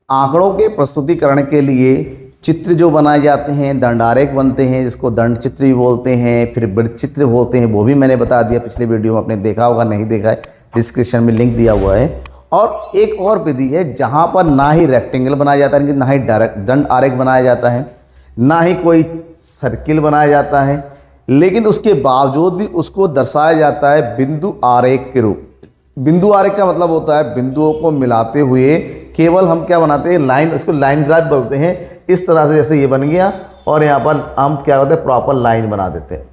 आंकड़ों के प्रस्तुतिकरण के लिए चित्र जो बनाए जाते हैं, दंडारेख बनते हैं, जिसको दंड चित्र भी बोलते हैं, फिर वृत्त चित्र बोलते हैं, वो भी मैंने बता दिया पिछले वीडियो में, आपने देखा होगा, नहीं देखा है डिस्क्रिप्शन में लिंक दिया हुआ है। और एक और विधि है जहाँ पर ना ही रेक्टेंगल बनाया जाता है, ना ही डायरेक्ट दंड आरेख बनाया जाता है, ना ही कोई सर्किल बनाया जाता है, लेकिन उसके बावजूद भी उसको दर्शाया जाता है बिंदु आरेख के रूप। बिंदु आरेख का मतलब होता है बिंदुओं को मिलाते हुए केवल हम क्या बनाते हैं, लाइन, इसको लाइन ग्राफ बोलते हैं। इस तरह से जैसे ये बन गया और यहाँ पर हम क्या होते हैं, प्रॉपर लाइन बना देते हैं,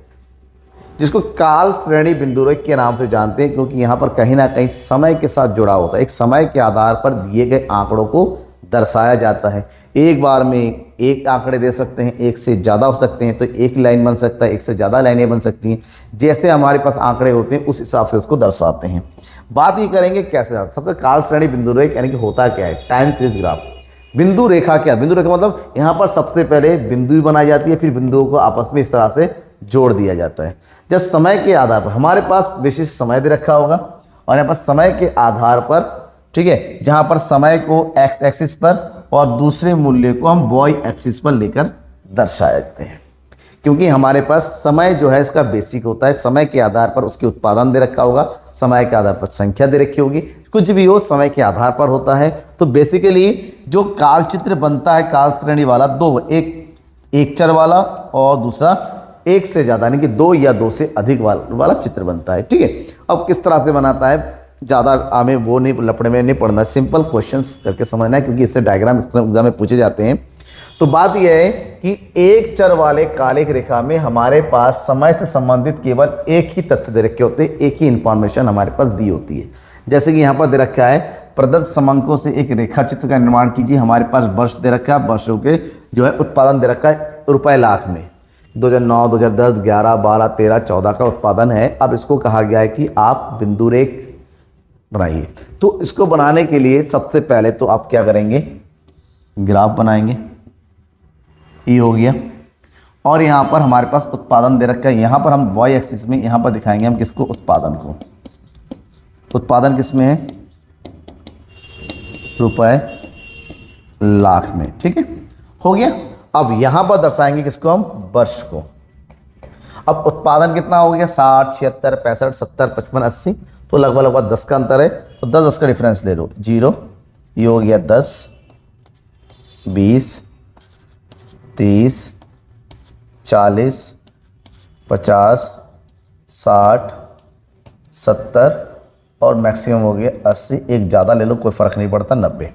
जिसको काल श्रेणी बिंदु रेखा के नाम से जानते हैं, क्योंकि यहाँ पर कहीं ना कहीं समय के साथ जुड़ा होता है। एक समय के आधार पर दिए गए आंकड़ों को दर्शाया जाता है। एक बार में एक आंकड़े दे सकते हैं, एक से ज़्यादा हो सकते हैं, तो एक लाइन बन सकता है, एक से ज़्यादा लाइनें बन सकती हैं। जैसे हमारे पास आंकड़े होते हैं उस हिसाब से उसको दर्शाते हैं। बात ये करेंगे कैसे। सबसे काल श्रेणी बिंदु रेखा यानी कि होता क्या है, टाइम सीरीज ग्राफ। बिंदु रेखा क्या, बिंदु रेखा मतलब यहाँ पर सबसे पहले बिंदु भी बनाई जाती है, फिर बिंदुओं को आपस में इस तरह से जोड़ दिया जाता है। जब समय के आधार पर हमारे पास विशिष्ट समय दे रखा होगा और यहाँ पर समय के आधार पर, ठीक है, जहाँ पर समय को एक्स एक्सिस पर और दूसरे मूल्य को हम वाई एक्सिस पर लेकर दर्शाए जाते हैं, क्योंकि हमारे पास समय जो है इसका बेसिक होता है। समय के आधार पर उसके उत्पादन दे रखा होगा, समय के आधार पर संख्या दे रखी होगी, कुछ भी हो समय के आधार पर होता है। तो बेसिकली जो काल चित्र बनता है काल श्रेणी वाला, दो, एक चर वाला और दूसरा एक से ज़्यादा यानी कि दो या दो से अधिक वाला चित्र बनता है। ठीक है, अब किस तरह से बनाता है, ज़्यादा हमें वो नहीं लफड़े में नहीं पढ़ना है, सिंपल क्वेश्चंस करके समझना है, क्योंकि इससे डायग्राम एग्जाम में पूछे जाते हैं। तो बात यह है कि एक चर वाले कालिक रेखा में हमारे पास समय से संबंधित केवल एक ही तथ्य दे रखे होते हैं, एक ही इंफॉर्मेशन हमारे पास दी होती है। जैसे कि यहाँ पर दे रखा है, प्रदत्त समांकों से एक रेखा चित्र का निर्माण कीजिए। हमारे पास वर्ष दे रखा है, वर्षों के जो है उत्पादन दे रखा है रुपए लाख में, 2009, 2010, 11, 12, 13, 14 का उत्पादन है। अब इसको कहा गया है कि आप बिंदु रेख बनाइए। तो इसको बनाने के लिए सबसे पहले तो आप क्या करेंगे, ग्राफ बनाएंगे, ये हो गया। और यहाँ पर हमारे पास उत्पादन दे रखा है, यहाँ पर हम वाई एक्सिस में यहाँ पर दिखाएंगे हम किसको, उत्पादन को। उत्पादन किस में है, रुपए लाख में। ठीक है, हो गया। अब यहाँ पर दर्शाएंगे किसको, हम वर्ष को। अब उत्पादन कितना हो गया, 60, 76, 65, 70, 55, 80, तो लगभग 10 का अंतर है। तो 10 का डिफरेंस ले लो, 0, ये हो गया 10, 20, 30, 40, 50, 60, 70 और मैक्सिमम हो गया 80। एक ज़्यादा ले लो कोई फ़र्क नहीं पड़ता, 90।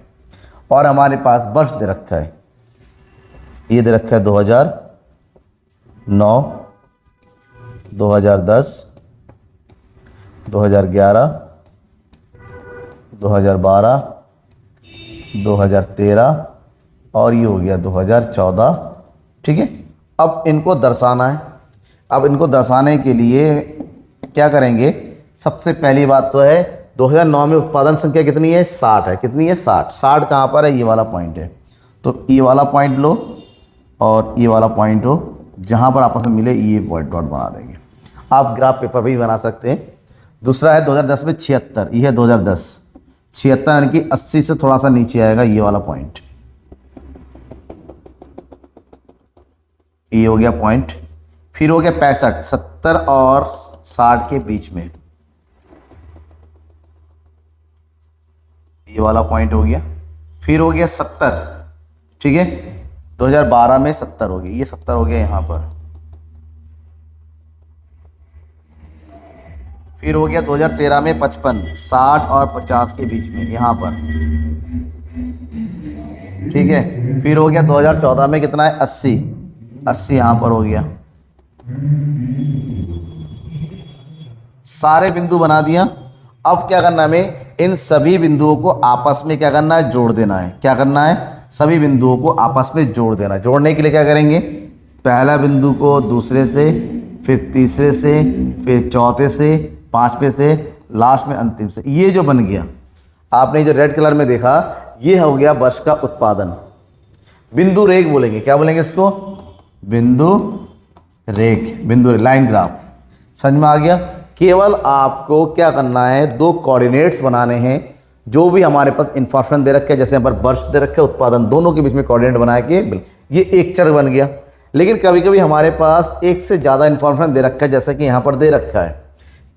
और हमारे पास वर्ष दे रखा है, ये दे रखा है 2009, 2010, 2011, 2012, 2013 और ये हो गया 2014। ठीक है, अब इनको दर्शाना है। अब इनको दर्शाने के लिए क्या करेंगे, सबसे पहली बात तो है 2009 में उत्पादन संख्या कितनी है, 60 है। कितनी है, 60। 60 कहाँ पर है, ये वाला पॉइंट है। तो ये वाला पॉइंट लो और ये वाला पॉइंट हो, जहाँ पर आपस में मिले ये पॉइंट डॉट बना देंगे। आप ग्राफ पेपर भी बना सकते हैं। दूसरा है 2010 में 76, ये है 2010, 76 यानी कि 80 से थोड़ा सा नीचे आएगा ये वाला पॉइंट, ये हो गया पॉइंट। फिर हो गया 65, 70 और 60 के बीच में ये वाला पॉइंट हो गया। फिर हो गया 70, ठीक है, 2012 में 70 हो गया, ये 70 हो गया यहाँ पर। फिर हो गया 2013 में 55, 60 और 50 के बीच में यहाँ पर, ठीक है। फिर हो गया 2014 में कितना है, 80, 80 यहाँ पर हो गया। सारे बिंदु बना दिया। अब क्या करना है, हमें इन सभी बिंदुओं को आपस में क्या करना है, जोड़ देना है। क्या करना है, सभी बिंदुओं को आपस में जोड़ देना है। जोड़ने के लिए क्या करेंगे, पहला बिंदु को दूसरे से, फिर तीसरे से, फिर चौथे से, पांचवें से, लास्ट में अंतिम से। ये जो बन गया, आपने जो रेड कलर में देखा, ये हो गया वर्ष का उत्पादन। बिंदु रेख बोलेंगे, क्या बोलेंगे इसको, बिंदु रेख, बिंदु लाइन ग्राफ। समझ में आ गया। केवल आपको क्या करना है, दो कोऑर्डिनेट्स बनाने हैं जो भी हमारे पास इंफॉर्मेशन दे रखे है, जैसे यहाँ पर वर्ष दे रखे है, उत्पादन, दोनों के बीच में कोऑर्डिनेट बना के ये एक चर बन गया। लेकिन कभी कभी हमारे पास एक से ज़्यादा इंफॉर्मेशन दे रखा है, जैसे कि यहाँ पर दे रखा है,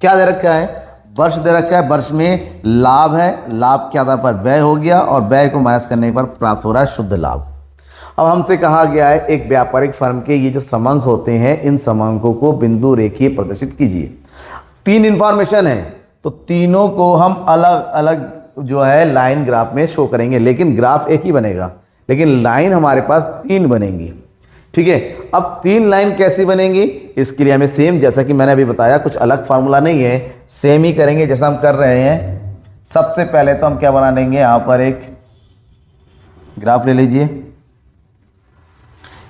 क्या दे रखा है, वर्ष दे रखा है, वर्ष में लाभ है, लाभ के आधार पर व्यय हो गया और व्यय को माइनस करने पर प्राप्त हो रहा है शुद्ध लाभ। अब हमसे कहा गया है एक व्यापारिक फर्म के ये जो समांक होते हैं, इन समांकों को बिंदु रेखीय प्रदर्शित कीजिए। 3 इंफॉर्मेशन है, तो तीनों को हम अलग अलग जो है लाइन ग्राफ में शो करेंगे, लेकिन ग्राफ एक ही बनेगा, लेकिन लाइन हमारे पास 3 बनेंगी। ठीक है, अब 3 लाइन कैसी बनेंगी, इसके लिए हमें सेम, जैसा कि मैंने अभी बताया, कुछ अलग फार्मूला नहीं है, सेम ही करेंगे जैसा हम कर रहे हैं। सबसे पहले तो हम क्या बना लेंगे, यहाँ पर एक ग्राफ ले लीजिए,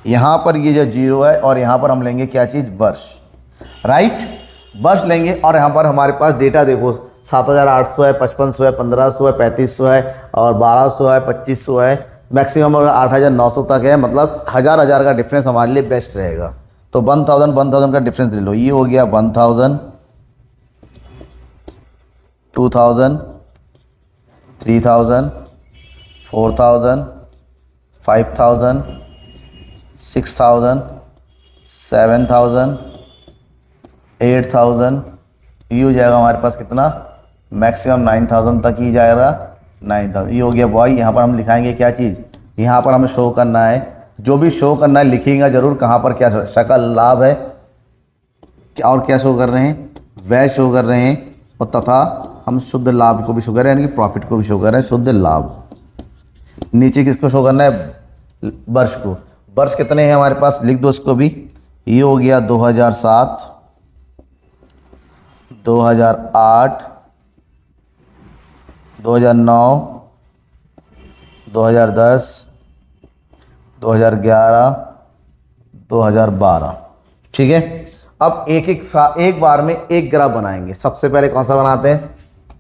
यहाँ पर ये जो 0 है और यहाँ पर हम लेंगे क्या चीज़, वर्ष, राइट, वर्ष लेंगे। और यहाँ पर हमारे पास डेटा देखो, 7,800 है, 5500 है, 1500 है, 3500 है और 1200 है, 2500 है, मैक्सिमम 8,900 तक है। मतलब हज़ार का डिफरेंस हमारे लिए बेस्ट रहेगा। तो 1000 का डिफरेंस ले लो, ये हो गया 1000, 2000, 3000, 4000, 5000, 6000, 7000, 8000, ये हो जाएगा हमारे पास कितना, मैक्सिमम 9000 तक ही जाएगा, 9000। ये हो गया बॉय। यहाँ पर हम लिखाएंगे क्या चीज़, यहाँ पर हमें शो करना है, जो भी शो करना है लिखेंगे ज़रूर, कहाँ पर क्या सकल लाभ है, क्या और क्या शो कर रहे हैं, व्यय शो कर रहे हैं, और तथा हम शुद्ध लाभ को भी शो कर रहे हैं, यानी कि प्रॉफिट को भी शो कर रहे हैं, शुद्ध लाभ। नीचे किसको शो करना है, वर्ष को। वर्ष कितने हैं हमारे पास, लिख दो इसको भी, ये हो गया 2007, 2008, 2009, 2010, 2011, 2012। ठीक है, अब एक बार में एक ग्राफ बनाएंगे। सबसे पहले कौन सा बनाते हैं,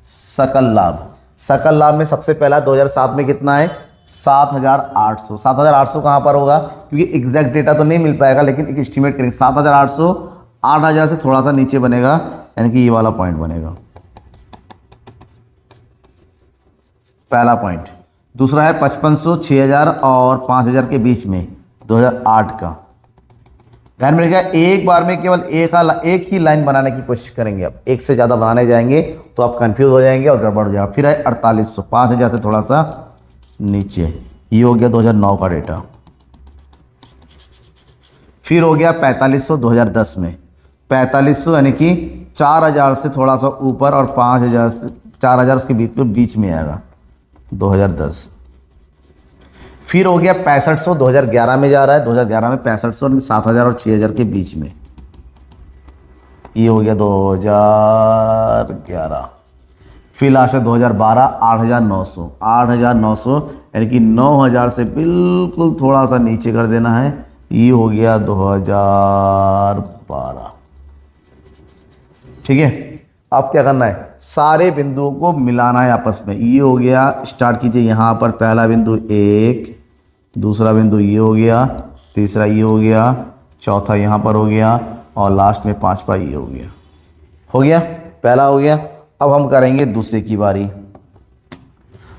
सकल लाभ। सकल लाभ में सबसे पहला 2007 में कितना है, 7,800। 7,800 कहाँ पर होगा, क्योंकि एग्जैक्ट डेटा तो नहीं मिल पाएगा, लेकिन एक एस्टिमेट करेंगे। 7,800 8,000 से थोड़ा सा नीचे बनेगा, यानी कि ये वाला पॉइंट बनेगा, पहला पॉइंट। दूसरा है 5500, 6,000 और 5,000 के बीच में, 2008 का। ध्यान में रखिएगा, एक बार में केवल एक ही लाइन बनाने की कोशिश करेंगे। अब एक से ज़्यादा बनाने जाएंगे तो आप कंफ्यूज हो जाएंगे और गड़बड़ हो जाएगा। फिर है 4800, 5,000 से थोड़ा सा नीचे, ये हो गया 2009 का डेटा। फिर हो गया 4500 2010 में, 4500 यानी कि 4,000 से थोड़ा सा ऊपर और 5,000 से 4,000 उसके बीच में आएगा, 2010। फिर हो गया 6500, 2011 में जा रहा है, 2011 में 6500, 7,000 और 6,000 के बीच में, ये हो गया 2011। फिर लास्ट है 2012, 8,900, 8,900 यानी कि 9,000 से बिल्कुल थोड़ा सा नीचे कर देना है, ये हो गया 2012। ठीक है, अब क्या करना है, सारे बिंदुओं को मिलाना है आपस में। ये हो गया, स्टार्ट कीजिए यहाँ पर, पहला बिंदु 1, दूसरा बिंदु ये हो गया, तीसरा ये हो गया, चौथा यहाँ पर हो गया और लास्ट में 5वां ये हो गया। हो गया, पहला हो गया। अब हम करेंगे दूसरे की बारी।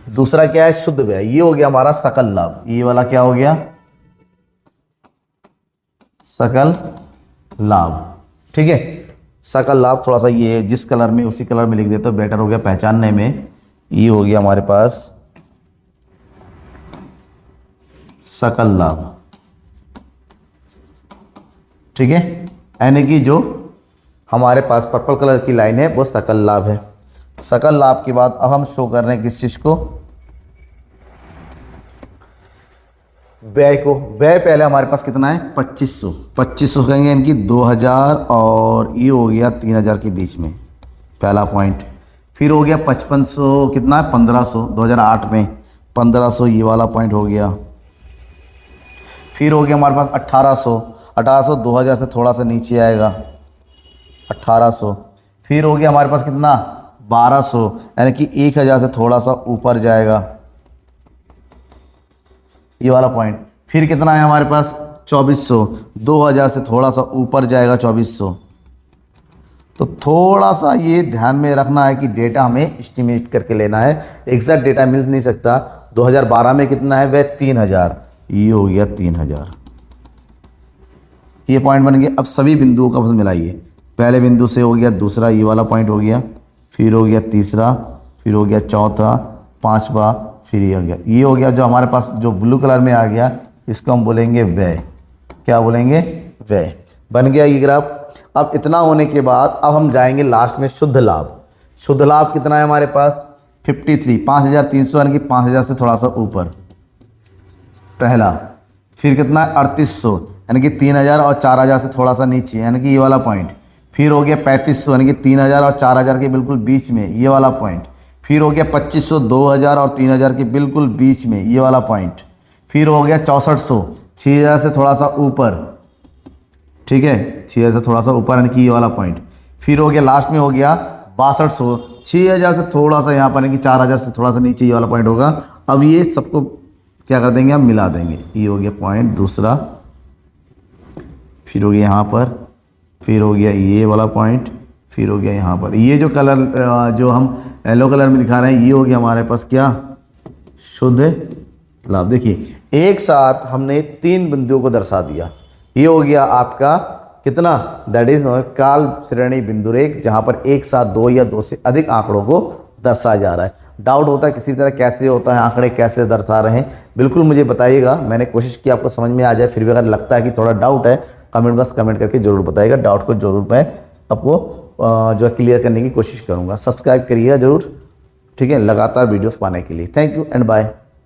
दूसरा क्या है, शुद्ध व्यय। ये हो गया हमारा सकल लाभ। ये वाला क्या हो गया, सकल लाभ। ठीक है, सकल लाभ थोड़ा सा ये जिस कलर में उसी कलर में लिख देते तो बेटर हो गया पहचानने में। ये हो गया हमारे पास सकल लाभ। ठीक है, यानी कि जो हमारे पास पर्पल कलर की लाइन है वो सकल लाभ है। सकल लाभ के बाद अब हम शो कर रहे हैं किस चीज को, व्यय को। व्यय पहले हमारे पास कितना है, 2500। 2500 कहेंगे यानी कि 2,000 और ये हो गया 3,000 के बीच में, पहला पॉइंट। फिर हो गया 5500, कितना है 1500, 2008 में 1500, ये वाला पॉइंट हो गया। फिर हो गया हमारे पास 1800, 2000 से थोड़ा सा नीचे आएगा, 1800। फिर हो गया हमारे पास कितना, 1200 यानी कि 1000 से थोड़ा सा ऊपर जाएगा, ये वाला पॉइंट। फिर कितना है हमारे पास, 2400, 2000 से थोड़ा सा ऊपर जाएगा, 2400। तो थोड़ा सा ये ध्यान में रखना है कि डेटा हमें एस्टिमेट करके लेना है, एग्जैक्ट डेटा मिल नहीं सकता। 2012 में कितना है वह 3000, ये हो गया 3000, ये पॉइंट बन गया। अब सभी बिंदुओं का बस मिलाइए, पहले बिंदु से हो गया दूसरा, ये वाला पॉइंट हो गया, फिर हो गया तीसरा, फिर हो गया चौथा, पांचवा, फिर ये हो गया। ये हो गया जो हमारे पास जो ब्लू कलर में आ गया, इसको हम बोलेंगे व्यय। क्या बोलेंगे? व्यय। बन गया ये ग्राफ। अब इतना होने के बाद अब हम जाएंगे लास्ट में शुद्ध लाभ। शुद्ध लाभ कितना है हमारे पास? 53, 5300 यानी कि 5000 से थोड़ा सा ऊपर पहला। फिर कितना है? 3800 यानी कि 3000 और 4000 से थोड़ा सा नीचे, यानी कि ये वाला पॉइंट। फिर हो गया 3500 यानी कि 3000 और 4000 के बिल्कुल बीच में, ये वाला पॉइंट। फिर हो गया 2500, 2000 और 3000 के बिल्कुल बीच में, ये वाला पॉइंट। फिर हो गया 6400, 6000 से थोड़ा सा ऊपर, ठीक है, 6000 से थोड़ा सा ऊपर यानी कि ये वाला पॉइंट। फिर हो गया लास्ट में हो गया 6200, 6000 से थोड़ा सा यहाँ पर यानी कि 4000 से थोड़ा सा नीचे, ये वाला पॉइंट होगा। अब ये सबको क्या कर देंगे? हम मिला देंगे। ये हो गया पॉइंट दूसरा, फिर हो गया यहाँ पर, फिर हो गया ये वाला पॉइंट, फिर हो गया यहाँ पर। ये जो कलर जो हम येलो कलर में दिखा रहे हैं, ये हो गया हमारे पास क्या? शुद्ध लाभ। देखिए एक साथ हमने 3 बिंदुओं को दर्शा दिया। ये हो गया आपका कितना? दैट इज काल श्रेणी बिंदु रेख, जहाँ पर एक साथ 2 या 2 से अधिक आंकड़ों को दर्शाया जा रहा है। डाउट होता है किसी तरह कैसे होता है, आंकड़े कैसे दर्शा रहे हैं, बिल्कुल मुझे बताइएगा। मैंने कोशिश की आपको समझ में आ जाए। फिर भी अगर लगता है कि थोड़ा डाउट है, कमेंट बस कमेंट करके जरूर बताइएगा। डाउट को जरूर मैं आपको जो है क्लियर करने की कोशिश करूँगा। सब्सक्राइब करिएगा जरूर, ठीक है, लगातार वीडियोस पाने के लिए। Thank you and bye.